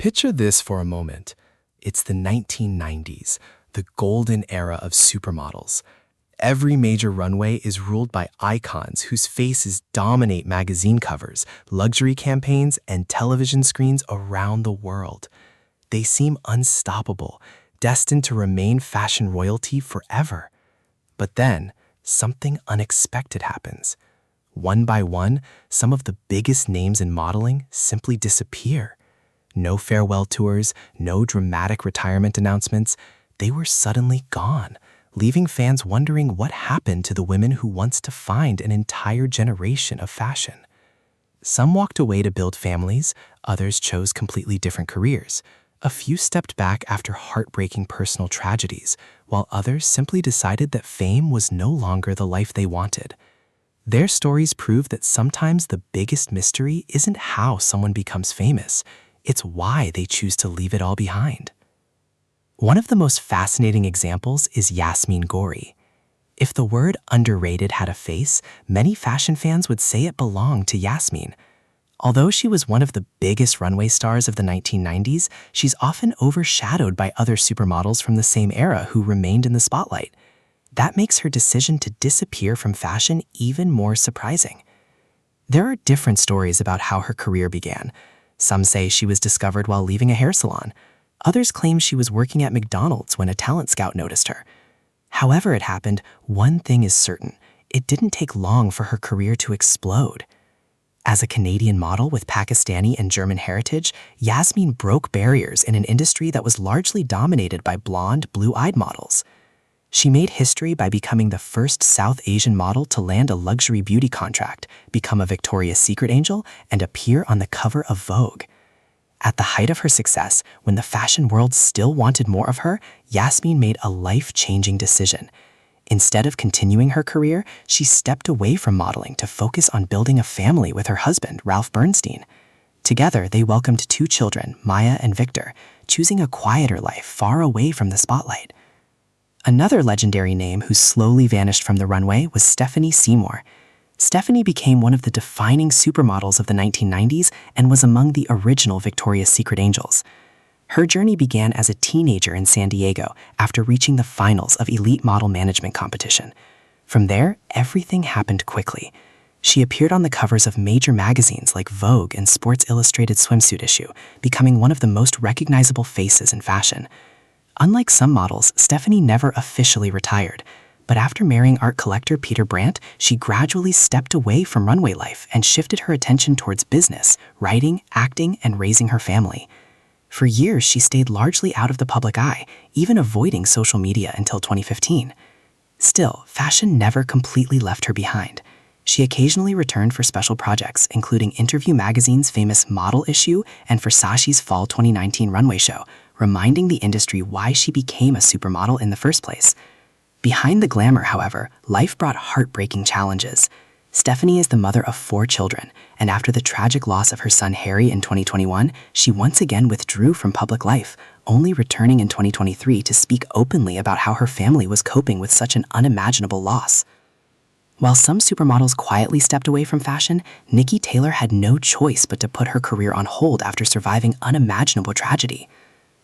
Picture this for a moment. It's the 1990s, the golden era of supermodels. Every major runway is ruled by icons whose faces dominate magazine covers, luxury campaigns, and television screens around the world. They seem unstoppable, destined to remain fashion royalty forever. But then, something unexpected happens. One by one, some of the biggest names in modeling simply disappear. No farewell tours, no dramatic retirement announcements. They were suddenly gone, leaving fans wondering what happened to the women who once defined an entire generation of fashion. Some walked away to build families, others chose completely different careers. A few stepped back after heartbreaking personal tragedies, while others simply decided that fame was no longer the life they wanted. Their stories prove that sometimes the biggest mystery isn't how someone becomes famous, it's why they choose to leave it all behind. One of the most fascinating examples is Yasmeen Ghauri. If the word underrated had a face, many fashion fans would say it belonged to Yasmeen. Although she was one of the biggest runway stars of the 1990s, she's often overshadowed by other supermodels from the same era who remained in the spotlight. That makes her decision to disappear from fashion even more surprising. There are different stories about how her career began. Some say she was discovered while leaving a hair salon. Others claim she was working at McDonald's when a talent scout noticed her. However it happened, one thing is certain. It didn't take long for her career to explode. As a Canadian model with Pakistani and German heritage, Yasmeen broke barriers in an industry that was largely dominated by blonde, blue-eyed models. She made history by becoming the first South Asian model to land a luxury beauty contract, become a Victoria's Secret angel, and appear on the cover of Vogue. At the height of her success, when the fashion world still wanted more of her, Yasmeen made a life-changing decision. Instead of continuing her career, she stepped away from modeling to focus on building a family with her husband, Ralph Bernstein. Together, they welcomed 2 children, Maya and Victor, choosing a quieter life far away from the spotlight. Another legendary name who slowly vanished from the runway was Stephanie Seymour. Stephanie became one of the defining supermodels of the 1990s and was among the original Victoria's Secret angels. Her journey began as a teenager in San Diego after reaching the finals of Elite Model Management competition. From there, everything happened quickly. She appeared on the covers of major magazines like Vogue and Sports Illustrated swimsuit issue, becoming one of the most recognizable faces in fashion. Unlike some models, Stephanie never officially retired, but after marrying art collector Peter Brandt, she gradually stepped away from runway life and shifted her attention towards business, writing, acting, and raising her family. For years, she stayed largely out of the public eye, even avoiding social media until 2015. Still, fashion never completely left her behind. She occasionally returned for special projects, including Interview Magazine's famous Model issue and Versace's Fall 2019 runway show, reminding the industry why she became a supermodel in the first place. Behind the glamour, however, life brought heartbreaking challenges. Stephanie is the mother of 4 children, and after the tragic loss of her son Harry in 2021, she once again withdrew from public life, only returning in 2023 to speak openly about how her family was coping with such an unimaginable loss. While some supermodels quietly stepped away from fashion, Niki Taylor had no choice but to put her career on hold after surviving unimaginable tragedy.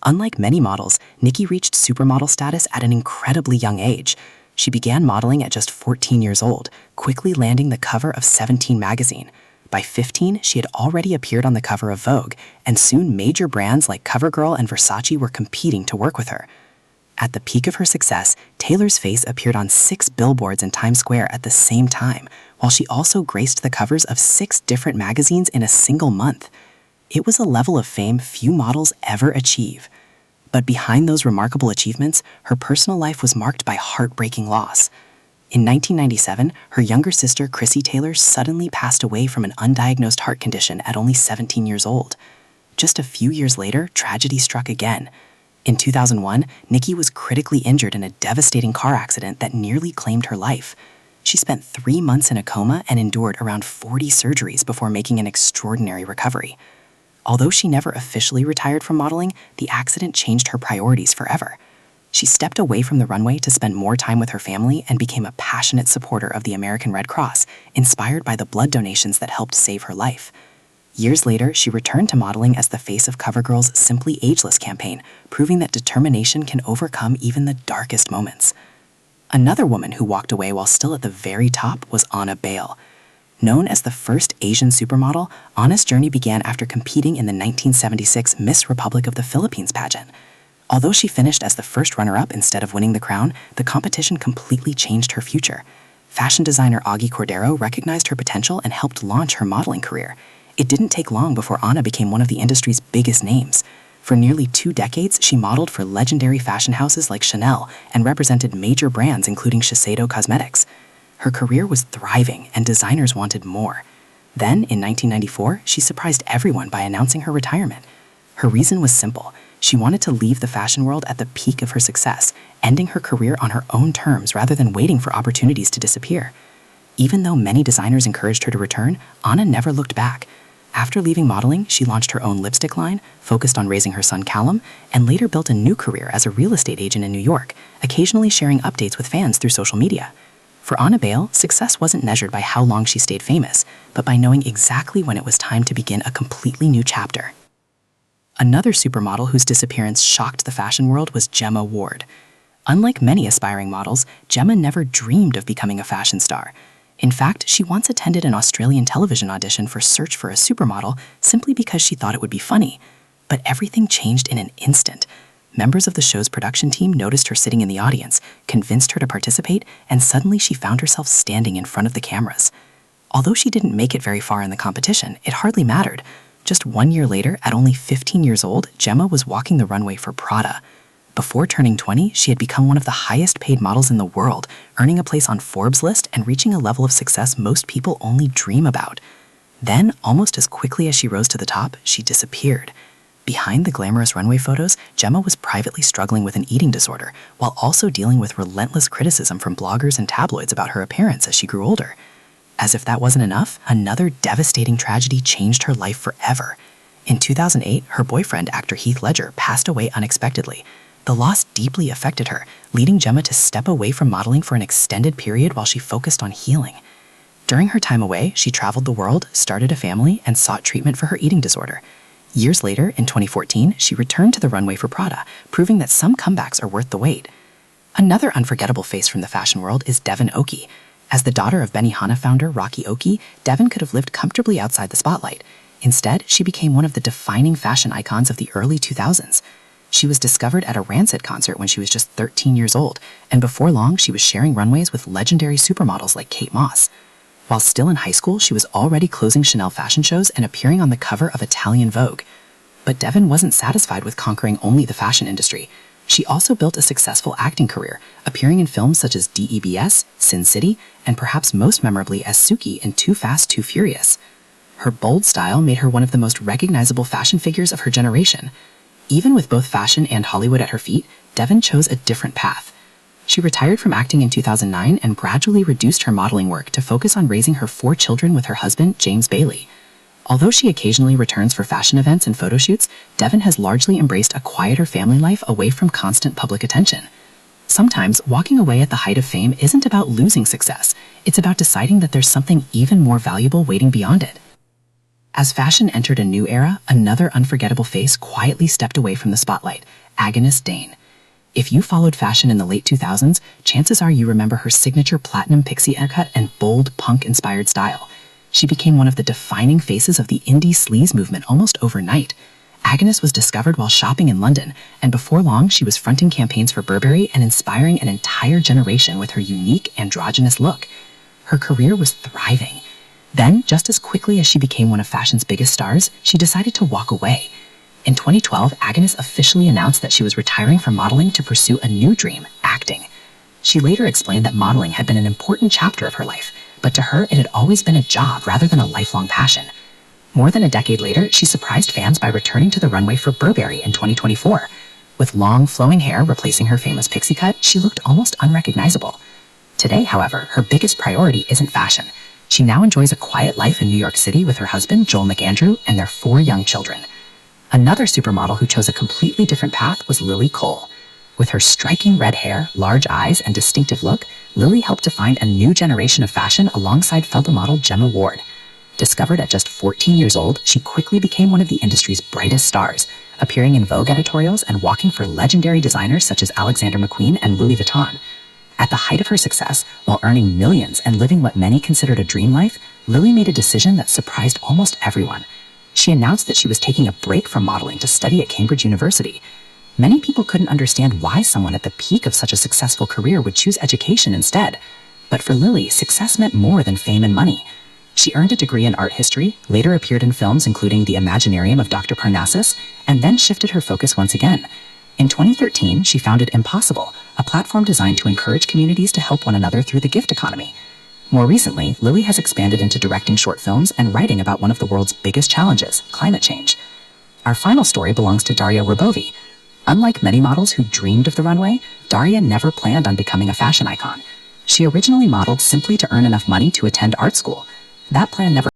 Unlike many models, Niki reached supermodel status at an incredibly young age. She began modeling at just 14 years old, quickly landing the cover of 17 magazine. By 15, she had already appeared on the cover of Vogue, and soon major brands like CoverGirl and Versace were competing to work with her. At the peak of her success, Taylor's face appeared on 6 billboards in Times Square at the same time, while she also graced the covers of 6 different magazines in a single month. It was a level of fame few models ever achieve. But behind those remarkable achievements, her personal life was marked by heartbreaking loss. In 1997, her younger sister Chrissy Taylor suddenly passed away from an undiagnosed heart condition at only 17 years old. Just a few years later, tragedy struck again. In 2001, Niki was critically injured in a devastating car accident that nearly claimed her life. She spent 3 months in a coma and endured around 40 surgeries before making an extraordinary recovery. Although she never officially retired from modeling, the accident changed her priorities forever. She stepped away from the runway to spend more time with her family and became a passionate supporter of the American Red Cross, inspired by the blood donations that helped save her life. Years later, she returned to modeling as the face of CoverGirl's Simply Ageless campaign, proving that determination can overcome even the darkest moments. Another woman who walked away while still at the very top was Bayle. Known as the first Asian supermodel, Anna's journey began after competing in the 1976 Miss Republic of the Philippines pageant. Although she finished as the first runner-up instead of winning the crown, the competition completely changed her future. Fashion designer Augie Cordero recognized her potential and helped launch her modeling career. It didn't take long before Anna became one of the industry's biggest names. For nearly 2 decades, she modeled for legendary fashion houses like Chanel and represented major brands including Shiseido Cosmetics. Her career was thriving and designers wanted more. Then, in 1994, she surprised everyone by announcing her retirement. Her reason was simple. She wanted to leave the fashion world at the peak of her success, ending her career on her own terms rather than waiting for opportunities to disappear. Even though many designers encouraged her to return, Anna never looked back. After leaving modeling, she launched her own lipstick line, focused on raising her son Callum, and later built a new career as a real estate agent in New York, occasionally sharing updates with fans through social media. For Bayle, success wasn't measured by how long she stayed famous, but by knowing exactly when it was time to begin a completely new chapter. Another supermodel whose disappearance shocked the fashion world was Gemma Ward. Unlike many aspiring models, Gemma never dreamed of becoming a fashion star. In fact, she once attended an Australian television audition for Search for a Supermodel simply because she thought it would be funny. But everything changed in an instant. Members of the show's production team noticed her sitting in the audience, convinced her to participate, and suddenly she found herself standing in front of the cameras. Although she didn't make it very far in the competition, it hardly mattered. Just 1 year later, at only 15 years old, Gemma was walking the runway for Prada. Before turning 20, she had become one of the highest paid models in the world, earning a place on Forbes' list and reaching a level of success most people only dream about. Then, almost as quickly as she rose to the top, she disappeared. Behind the glamorous runway photos, Gemma was privately struggling with an eating disorder, while also dealing with relentless criticism from bloggers and tabloids about her appearance as she grew older. As if that wasn't enough, another devastating tragedy changed her life forever. In 2008, her boyfriend, actor Heath Ledger, passed away unexpectedly. The loss deeply affected her, leading Gemma to step away from modeling for an extended period while she focused on healing. During her time away, she traveled the world, started a family, and sought treatment for her eating disorder. Years later, in 2014, she returned to the runway for Prada, proving that some comebacks are worth the wait. Another unforgettable face from the fashion world is Devon Aoki. As the daughter of Benihana founder Rocky Aoki, Devon could have lived comfortably outside the spotlight. Instead, she became one of the defining fashion icons of the early 2000s. She was discovered at a Rancid concert when she was just 13 years old, and before long she was sharing runways with legendary supermodels like Kate Moss. While still in high school, she was already closing Chanel fashion shows and appearing on the cover of Italian Vogue. But Devon wasn't satisfied with conquering only the fashion industry. She also built a successful acting career, appearing in films such as DEBS, Sin City, and perhaps most memorably as Suki in Too Fast, Too Furious. Her bold style made her one of the most recognizable fashion figures of her generation. Even with both fashion and Hollywood at her feet, Devon chose a different path. She retired from acting in 2009 and gradually reduced her modeling work to focus on raising her 4 children with her husband, James Bayle. Although she occasionally returns for fashion events and photo shoots, Devon has largely embraced a quieter family life away from constant public attention. Sometimes, walking away at the height of fame isn't about losing success. It's about deciding that there's something even more valuable waiting beyond it. As fashion entered a new era, another unforgettable face quietly stepped away from the spotlight, Agyness Deyn. If you followed fashion in the late 2000s, chances are you remember her signature platinum pixie haircut and bold, punk-inspired style. She became one of the defining faces of the indie sleaze movement almost overnight. Agyness was discovered while shopping in London, and before long she was fronting campaigns for Burberry and inspiring an entire generation with her unique, androgynous look. Her career was thriving. Then, just as quickly as she became one of fashion's biggest stars, she decided to walk away. In 2012, Agyness officially announced that she was retiring from modeling to pursue a new dream, acting. She later explained that modeling had been an important chapter of her life, but to her it had always been a job rather than a lifelong passion. More than a decade later, she surprised fans by returning to the runway for Burberry in 2024. With long, flowing hair replacing her famous pixie cut, she looked almost unrecognizable. Today, however, her biggest priority isn't fashion. She now enjoys a quiet life in New York City with her husband, Joel McAndrew, and their 4 young children. Another supermodel who chose a completely different path was Lily Cole. With her striking red hair, large eyes, and distinctive look, Lily helped define a new generation of fashion alongside fellow model Gemma Ward. Discovered at just 14 years old, she quickly became one of the industry's brightest stars, appearing in Vogue editorials and walking for legendary designers such as Alexander McQueen and Louis Vuitton. At the height of her success, while earning millions and living what many considered a dream life, Lily made a decision that surprised almost everyone. She announced that she was taking a break from modeling to study at Cambridge University. Many people couldn't understand why someone at the peak of such a successful career would choose education instead. But for Lily, success meant more than fame and money. She earned a degree in art history, later appeared in films including The Imaginarium of Dr. Parnassus, and then shifted her focus once again. In 2013, she founded Impossible, a platform designed to encourage communities to help one another through the gift economy. More recently, Lily has expanded into directing short films and writing about one of the world's biggest challenges, climate change. Our final story belongs to Daria Werbowy. Unlike many models who dreamed of the runway, Daria never planned on becoming a fashion icon. She originally modeled simply to earn enough money to attend art school. That plan never